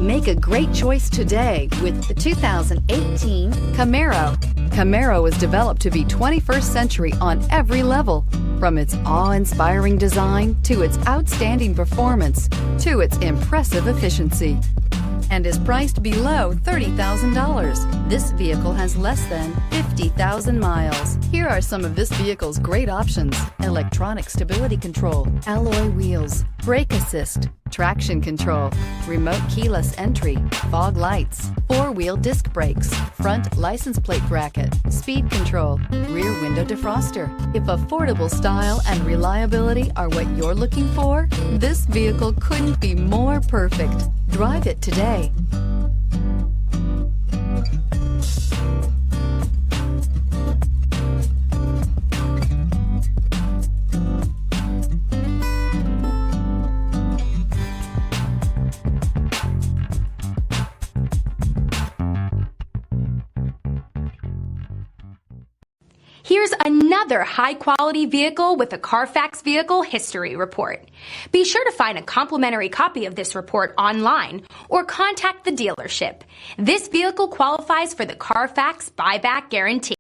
Make a great choice today with the 2018 Camaro. Camaro was developed to be 21st century on every level, from its awe-inspiring design to its outstanding performance to its impressive efficiency, and is priced below $30,000. This vehicle has less than 50,000 miles. Here are some of this vehicle's great options: electronic stability control, alloy wheels, brake assist, traction control, remote keyless entry, fog lights, four-wheel disc brakes, front license plate bracket, speed control, rear window defroster. If affordable style and reliability are what you're looking for, this vehicle couldn't be more perfect. Drive it today. Here's another high-quality vehicle with a CARFAX Vehicle History Report. Be sure to find a complimentary copy of this report online or contact the dealership. This vehicle qualifies for the CARFAX Buyback Guarantee.